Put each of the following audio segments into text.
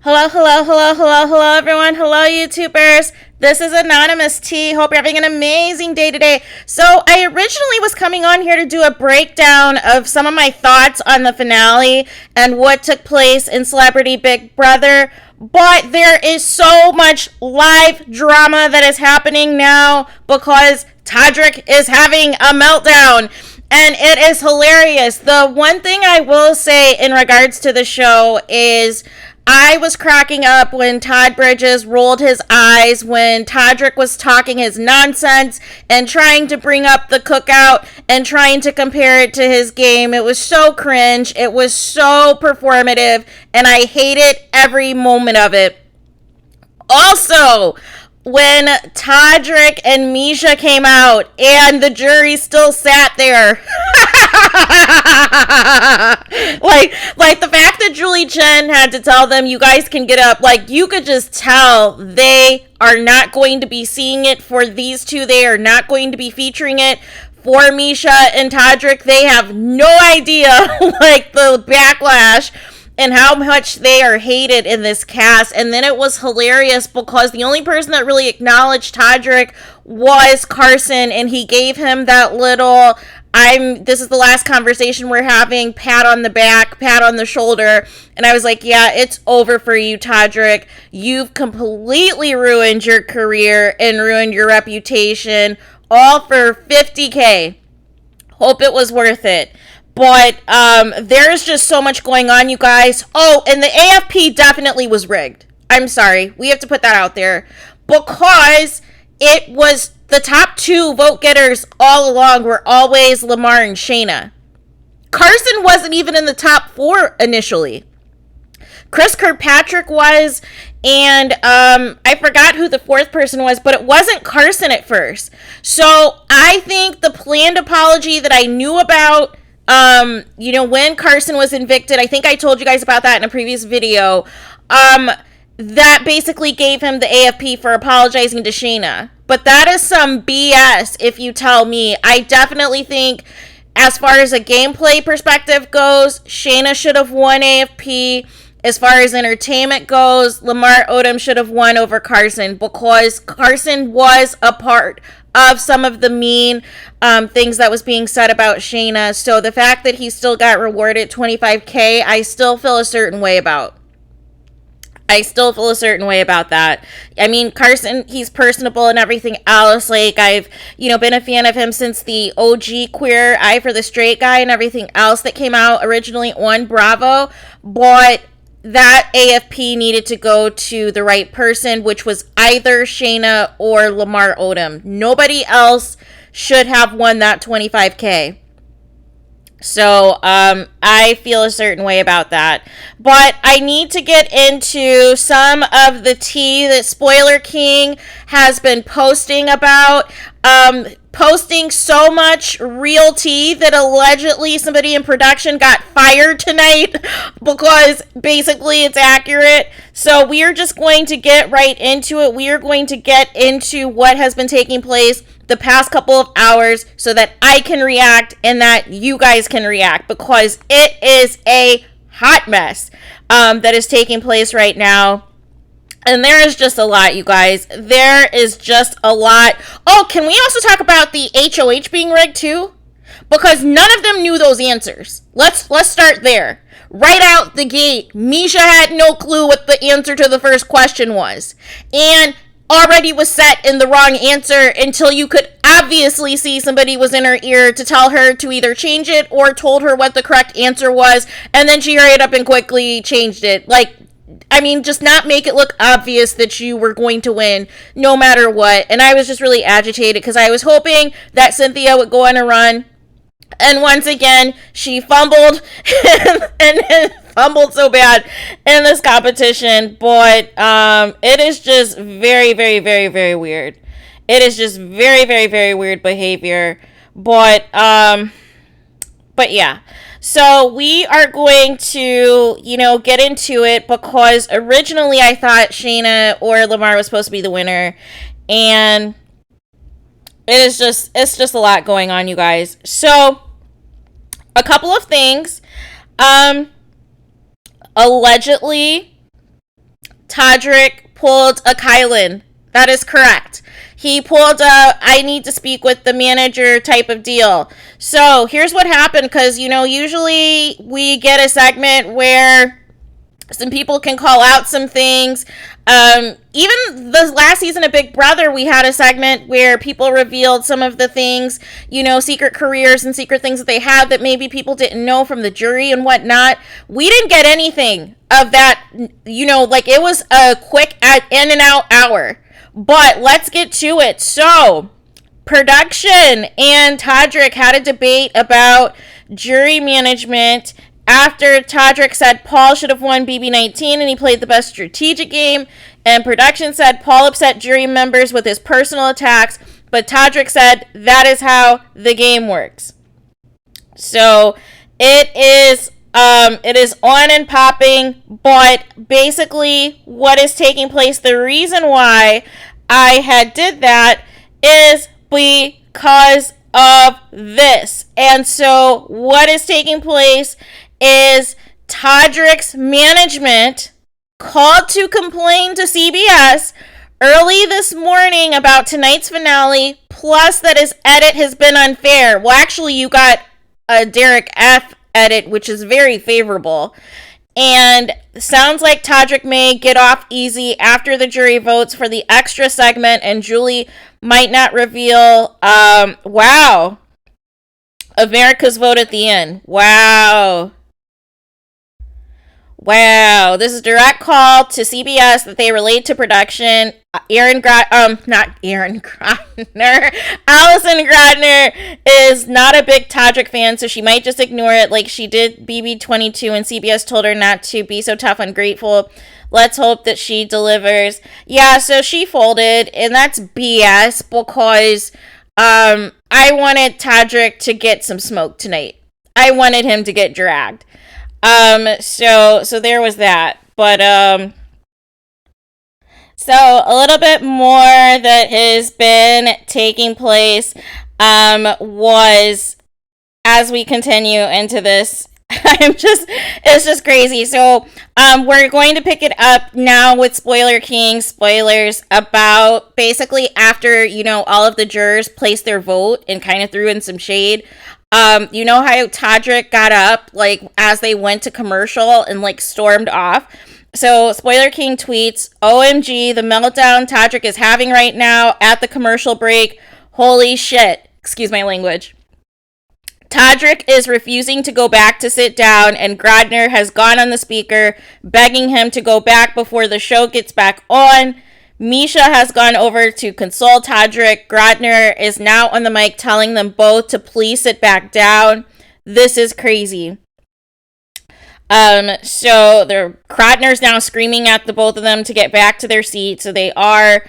Hello, everyone. Hello, YouTubers. This is Anonymous T. Hope you're having an amazing day today. So, I originally was coming on here to do a breakdown of some of my thoughts on the finale and what took place in Celebrity Big Brother, but there is so much live drama that is happening now because TODRICK is having a meltdown. And it is hilarious. The one thing I will say in regards to the show is I was cracking up when Todd Bridges rolled his eyes when TODRICK was talking his nonsense and trying to bring up the cookout and trying to compare it to his game. It was so cringe. It was so performative. And I hated every moment of it. Also, when TODRICK and Misha came out and the jury still sat there. like the fact that Julie Chen had to tell them, you guys can get up, like you could just tell they are not going to be seeing it for these two. They are not going to be featuring it for Misha and TODRICK. They have no idea like the backlash and how much they are hated in this cast. And then it was hilarious because the only person that really acknowledged TODRICK was Carson, and he gave him that little, this is the last conversation we're having, pat on the back, pat on the shoulder. And I was like, yeah, it's over for you, TODRICK. You've completely ruined your career and ruined your reputation, all for $50K. Hope it was worth it. But there's just so much going on, you guys. Oh, and the AFP definitely was rigged. I'm sorry. We have to put that out there. Because it was the top two vote getters all along were always Lamar and Shanna. Carson wasn't even in the top 4 initially. Chris Kirkpatrick was, and I forgot who the 4th person was, but it wasn't Carson at first. So I think the planned apology that I knew about, when Carson was evicted, I think I told you guys about that in a previous video, that basically gave him the AFP for apologizing to Shanna. But that is some BS if you tell me. I definitely think, as far as a gameplay perspective goes, Shanna should have won AFP. As far as entertainment goes, Lamar Odom should have won over Carson because Carson was a part of some of the mean things that was being said about Shanna. So the fact that he still got rewarded $25K, I still feel a certain way about. I still feel a certain way about that. I mean, Carson, he's personable and everything else. Like, I've, been a fan of him since the OG Queer Eye for the Straight Guy and everything else that came out originally on Bravo. But that AFP needed to go to the right person, which was either Shanna or Lamar Odom. Nobody else should have won that $25K. So, I feel a certain way about that. But I need to get into some of the tea that Spoiler King has been posting about. Posting so much real tea that allegedly somebody in production got fired tonight because basically it's accurate. So we are just going to get right into it. We are going to get into what has been taking place the past couple of hours so that I can react and that you guys can react, because it is a hot mess that is taking place right now. And there is just a lot, you guys. There is just a lot. Oh, can we also talk about the HOH being rigged too? Because none of them knew those answers. Let's start there. Right out the gate, Misha had no clue what the answer to the first question was. And already was set in the wrong answer until you could obviously see somebody was in her ear to tell her to either change it or told her what the correct answer was. And then she hurried up and quickly changed it. Just not make it look obvious that you were going to win no matter what. And I was just really agitated because I was hoping that Cynthia would go on a run. And once again, she fumbled and fumbled so bad in this competition. But it is just very, very, very, very weird. It is just very, very, very weird behavior. But yeah. So we are going to, get into it because originally I thought Shanna or Lamar was supposed to be the winner. And it's just a lot going on, you guys. So a couple of things. Allegedly, Todrick pulled a Kylan. That is correct. He pulled a I need to speak with the manager type of deal. So here's what happened, because, you know, usually we get a segment where some people can call out some things. Even the last season of Big Brother, we had a segment where people revealed some of the things, you know, secret careers and secret things that they had that maybe people didn't know from the jury and whatnot. We didn't get anything of that, you know, like it was a quick in and out hour. But let's get to it. So, production and Todrick had a debate about jury management after Todrick said Paul should have won BB19 and he played the best strategic game. And production said Paul upset jury members with his personal attacks, but Todrick said that is how the game works. So, it is on and popping, but basically what is taking place, the reason why I had did that is because of this. And so what is taking place is Todrick's management called to complain to CBS early this morning about tonight's finale, plus that his edit has been unfair. Well, actually, you got a Derek F edit, which is very favorable, and sounds like Todrick may get off easy after the jury votes for the extra segment, and Julie might not reveal wow, America's vote at the end. Wow, this is a direct call to CBS that they relate to production. Allison Grodner is not a big Todrick fan, so she might just ignore it like she did BB22 and CBS told her not to be so tough ungrateful. Let's hope that she delivers. Yeah, so she folded, and that's BS because I wanted Todrick to get some smoke tonight. I wanted him to get dragged. So there was that, but, so a little bit more that has been taking place, was as we continue into this, it's just crazy. So, we're going to pick it up now with Spoiler King spoilers about basically after, you know, all of the jurors placed their vote and kind of threw in some shade. You know how Todrick got up, like, as they went to commercial and, like, stormed off? So, Spoiler King tweets, OMG, the meltdown Todrick is having right now at the commercial break. Holy shit. Excuse my language. Todrick is refusing to go back to sit down, and Grodner has gone on the speaker, begging him to go back before the show gets back on. Misha has gone over to console Todrick. Grodner is now on the mic telling them both to please sit back down. This is crazy. So Grodner's now screaming at the both of them to get back to their seats. So they are.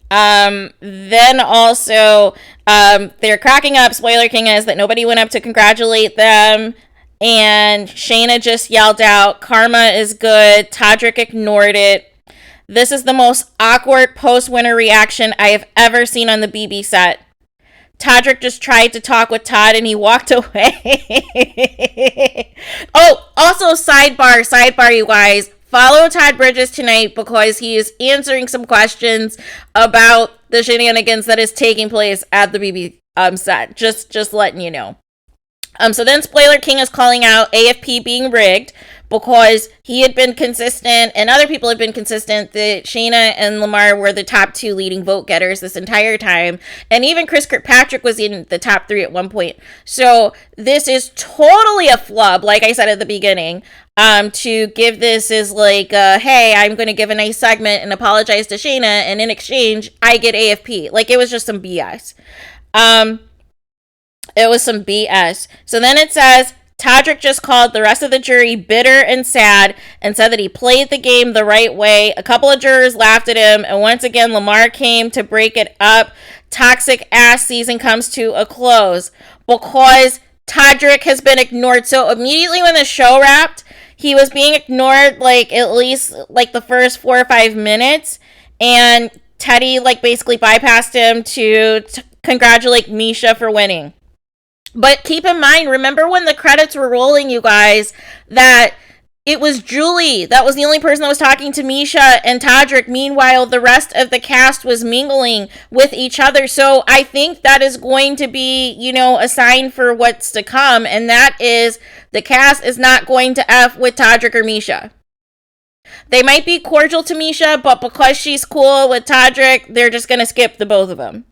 Then also, they're cracking up. Spoiler King is that nobody went up to congratulate them. And Shayna just yelled out, karma is good. Todrick ignored it. This is the most awkward post-winner reaction I have ever seen on the BB set. Todrick just tried to talk with Todd and he walked away. Oh, also sidebar, you guys. Follow Todd Bridges tonight because he is answering some questions about the shenanigans that is taking place at the BB set. Just letting you know. So then Spoiler King is calling out AFP being rigged because he had been consistent and other people had been consistent that Shayna and Lamar were the top two leading vote getters this entire time. And even Chris Kirkpatrick was in the top three at one point. So this is totally a flub, like I said at the beginning, to give this as like, hey, I'm going to give a nice segment and apologize to Shayna, and in exchange, I get AFP. Like, it was just some BS. It was some BS. So then it says, Todrick just called the rest of the jury bitter and sad and said that he played the game the right way. A couple of jurors laughed at him, and once again, Lamar came to break it up. Toxic ass season comes to a close because Todrick has been ignored. So immediately when the show wrapped, he was being ignored like at least like the first 4 or 5 minutes, and Teddy like basically bypassed him to congratulate Misha for winning. But keep in mind, remember when the credits were rolling, you guys, that It was Julie. That was the only person that was talking to Misha and Todrick. Meanwhile, the rest of the cast was mingling with each other. So I think that is going to be, you know, a sign for what's to come. And that is the cast is not going to F with Todrick or Misha. They might be cordial to Misha, but because she's cool with Todrick, they're just going to skip the both of them.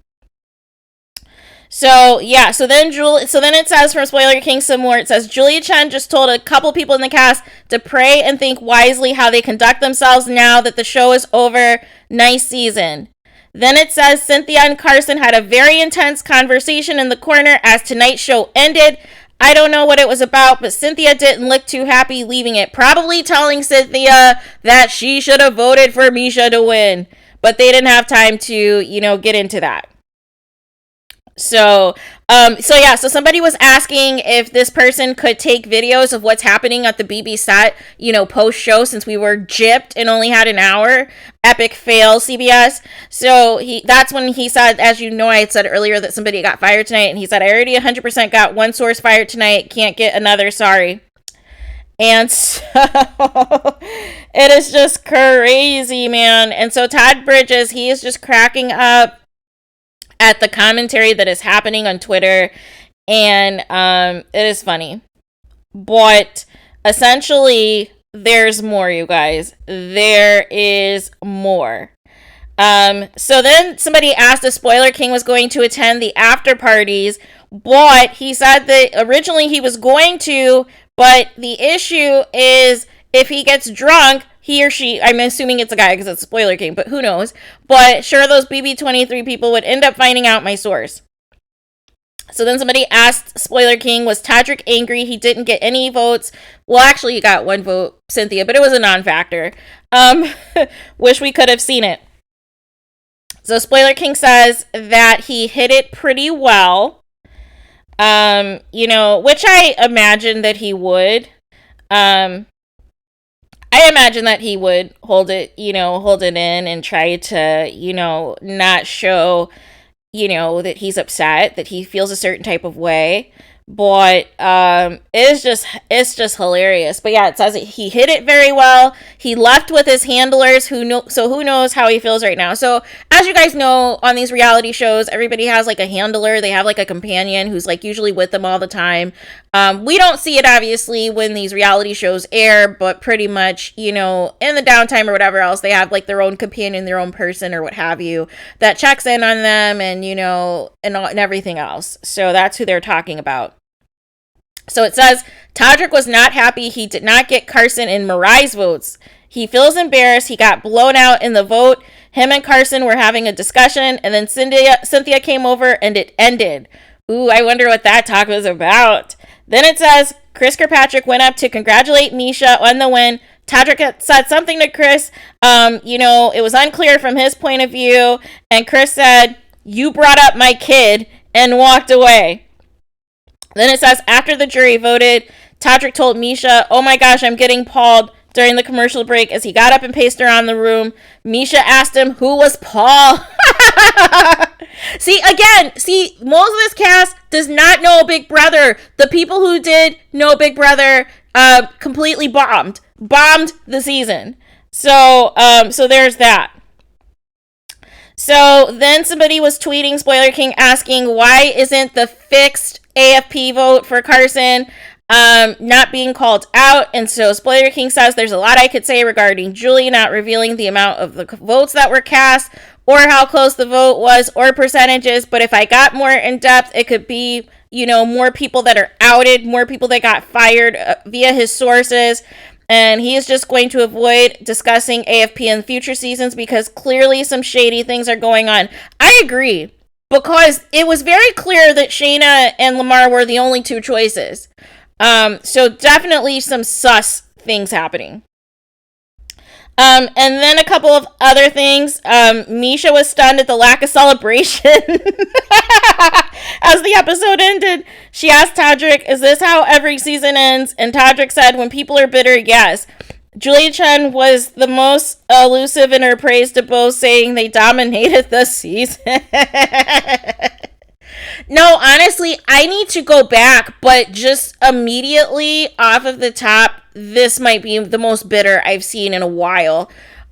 So, yeah, so then it says from Spoiler King some more. It says, Julia Chen just told a couple people in the cast to pray and think wisely how they conduct themselves now that the show is over. Nice season. Then it says, Cynthia and Carson had a very intense conversation in the corner as tonight's show ended. I don't know what it was about, but Cynthia didn't look too happy leaving it. Probably telling Cynthia that she should have voted for Misha to win. But they didn't have time to, you know, get into that. So somebody was asking if this person could take videos of what's happening at the BB set, you know, post show, since we were gypped and only had an hour. Epic fail, CBS. So that's when he said, as you know, I had said earlier that somebody got fired tonight, and he said, I already 100% got one source fired tonight. Can't get another. Sorry. And so it is just crazy, man. And so Todd Bridges, he is just cracking up at the commentary that is happening on Twitter, and it is funny. But essentially, there's more, you guys. There is more. So then somebody asked if Spoiler King was going to attend the after parties, but he said that originally he was going to, but the issue is if he gets drunk, he or she, I'm assuming it's a guy because it's Spoiler King, but who knows? But sure, those BB23 people would end up finding out my source. So then somebody asked Spoiler King, was Todrick angry he didn't get any votes? Well, actually, he got one vote, Cynthia, but it was a non-factor. Wish we could have seen it. So Spoiler King says that he hit it pretty well. You know, which I imagine that he would. I imagine that he would hold it in and try to, you know, not show, you know, that he's upset, that he feels a certain type of way. But it's just hilarious. But yeah, it says he hit it very well. He left with his handlers who knows how he feels right now. So as you guys know, on these reality shows, everybody has like a handler. They have like a companion who's like usually with them all the time. We don't see it obviously when these reality shows air, but pretty much, you know, in the downtime or whatever else, they have like their own companion, their own person or what have you that checks in on them and, you know, and everything else. So that's who they're talking about. So it says, Todrick was not happy he did not get Carson and Marai's votes. He feels embarrassed. He got blown out in the vote. Him and Carson were having a discussion, and then Cynthia came over, and it ended. Ooh, I wonder what that talk was about. Then it says, Chris Kirkpatrick went up to congratulate Misha on the win. Todrick said something to Chris. You know, it was unclear from his point of view. And Chris said, you brought up my kid, and walked away. Then it says, after the jury voted, Todrick told Misha, oh my gosh, I'm getting Paul during the commercial break as he got up and paced around the room. Misha asked him, who was Paul? See, most of this cast does not know Big Brother. The people who did know Big Brother completely bombed the season. So there's that. So then somebody was tweeting Spoiler King asking, why isn't the fixed AFP vote for Carson not being called out? And so Spoiler King says, there's a lot I could say regarding Julie not revealing the amount of the votes that were cast or how close the vote was or percentages. But if I got more in depth, it could be, you know, more people that are outed, more people that got fired via his sources. And he is just going to avoid discussing AFP in future seasons because clearly some shady things are going on. I agree. Because it was very clear that Shanna and Lamar were the only two choices. So definitely some sus things happening. And then a couple of other things. Misha was stunned at the lack of celebration. As the episode ended, she asked Todrick, is this how every season ends? And Todrick said, when people are bitter, yes. Julia Chen was the most elusive in her praise to both, saying they dominated the season. No, honestly, I need to go back, but just immediately off of the top, this might be the most bitter I've seen in a while.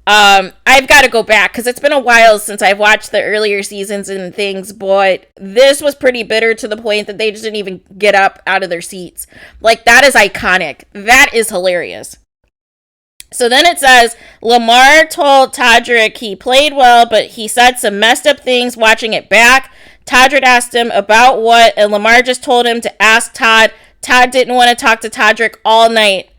I've got to go back because it's been a while since I've watched the earlier seasons and things, but this was pretty bitter to the point that they just didn't even get up out of their seats. Like, that is iconic. That is hilarious. So then it says, Lamar told Todrick he played well, but he said some messed up things watching it back. Todrick asked him about what, and Lamar just told him to ask Todd. Todd didn't want to talk to Todrick all night.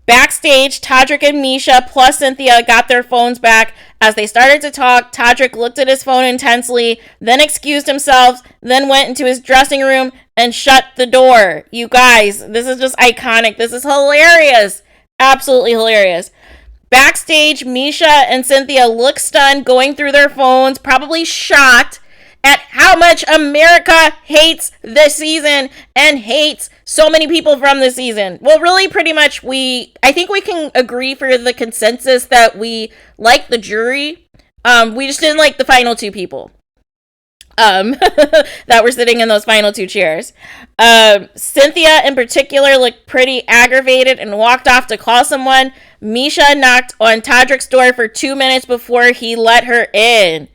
Backstage, Todrick and Misha plus Cynthia got their phones back. As they started to talk, Todrick looked at his phone intensely, then excused himself, then went into his dressing room and shut the door. You guys, this is just iconic. This is hilarious. Absolutely hilarious. Backstage, Misha and Cynthia look stunned, going through their phones, probably shocked at how much America hates this season and hates so many people from this season. Well, really, pretty much, I think we can agree for the consensus that we like the jury. We just didn't like the final two people. That were sitting in those final two chairs. Cynthia in particular looked pretty aggravated and walked off to call someone. Misha knocked on Todrick's door for 2 minutes before he let her in.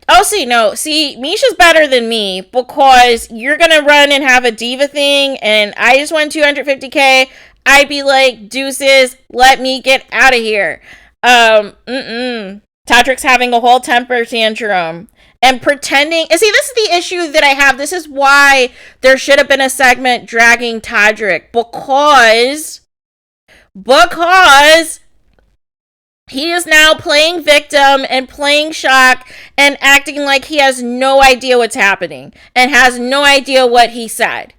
Oh, see, Misha's better than me because you're gonna run and have a diva thing and I just won $250K. I'd be like, deuces, let me get out of here. Todrick's having a whole temper tantrum and pretending. See, this is the issue that I have. This is why there should have been a segment dragging Todrick because he is now playing victim and playing shock and acting like he has no idea what's happening and has no idea what he said.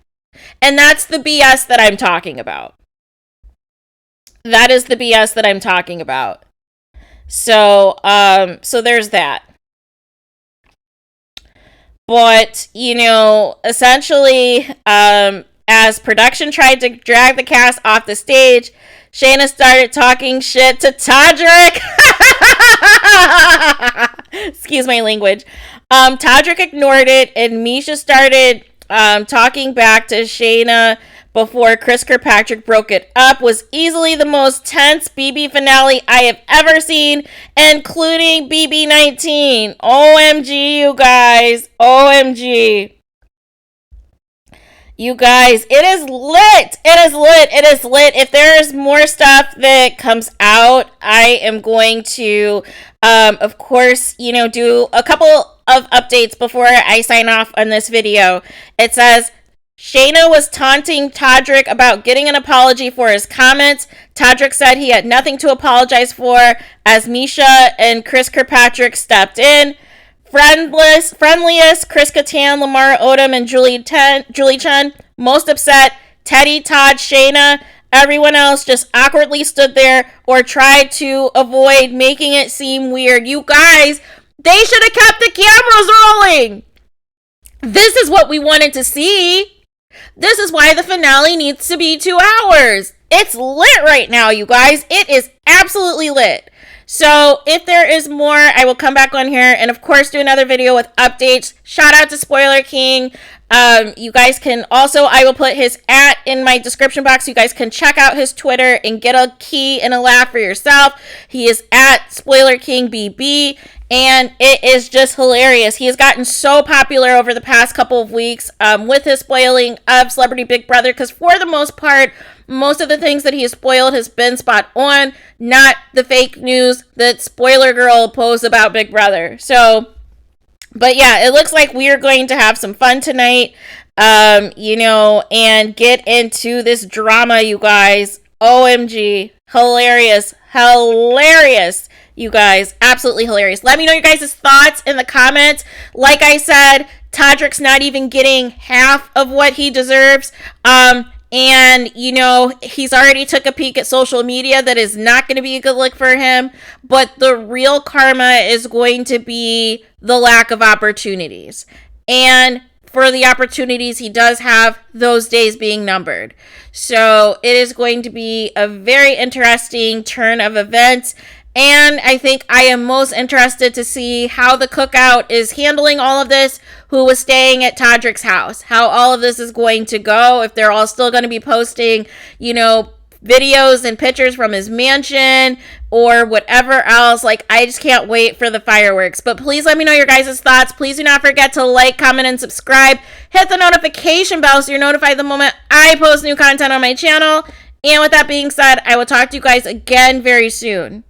And that's the BS that I'm talking about. That is the BS that I'm talking about. So there's that. But, essentially, as production tried to drag the cast off the stage, SHANNA started talking shit to Todrick. Excuse my language. Todrick ignored it, and Misha started talking back to SHANNA before Chris Kirkpatrick broke it up. Was easily the most tense BB finale I have ever seen, including BB19. OMG, you guys. OMG. You guys, it is lit. It is lit. It is lit. If there is more stuff that comes out, I am going to, of course, do a couple of updates before I sign off on this video. It says, SHANNA was taunting Todrick about getting an apology for his comments. Todrick said he had nothing to apologize for as Misha and Chris Kirkpatrick stepped in. Friendliest, Chris Kattan, Lamar Odom, and Julie Chen. Most upset, Teddy, Todd, SHANNA. Everyone else just awkwardly stood there or tried to avoid making it seem weird. You guys, they should have kept the cameras rolling. This is what we wanted to see. This is why the finale needs to be 2 hours. It's lit right now, you guys. It is absolutely lit. So if there is more, I will come back on here and, of course, do another video with updates. Shout out to Spoiler King. You guys can also, I will put his @ in my description box. You guys can check out his Twitter and get a key and a laugh for yourself. He is @ Spoiler King BB. And it is just hilarious. He has gotten so popular over the past couple of weeks with his spoiling of Celebrity Big Brother. Because for the most part, most of the things that he has spoiled has been spot on. Not the fake news that Spoiler Girl posts about Big Brother. So, but yeah, it looks like we are going to have some fun tonight. And get into this drama, you guys. OMG. Hilarious. You guys, absolutely hilarious. Let me know your guys' thoughts in the comments. Like I said, Todrick's not even getting half of what he deserves. And, he's already took a peek at social media. That is not going to be a good look for him. But the real karma is going to be the lack of opportunities. And for the opportunities he does have, those days being numbered. So it is going to be a very interesting turn of events. And I think I am most interested to see how the cookout is handling all of this, who was staying at TODRICK's house, how all of this is going to go, if they're all still going to be posting, you know, videos and pictures from his mansion or whatever else. Like, I just can't wait for the fireworks. But please let me know your guys' thoughts. Please do not forget to like, comment, and subscribe. Hit the notification bell so you're notified the moment I post new content on my channel. And with that being said, I will talk to you guys again very soon.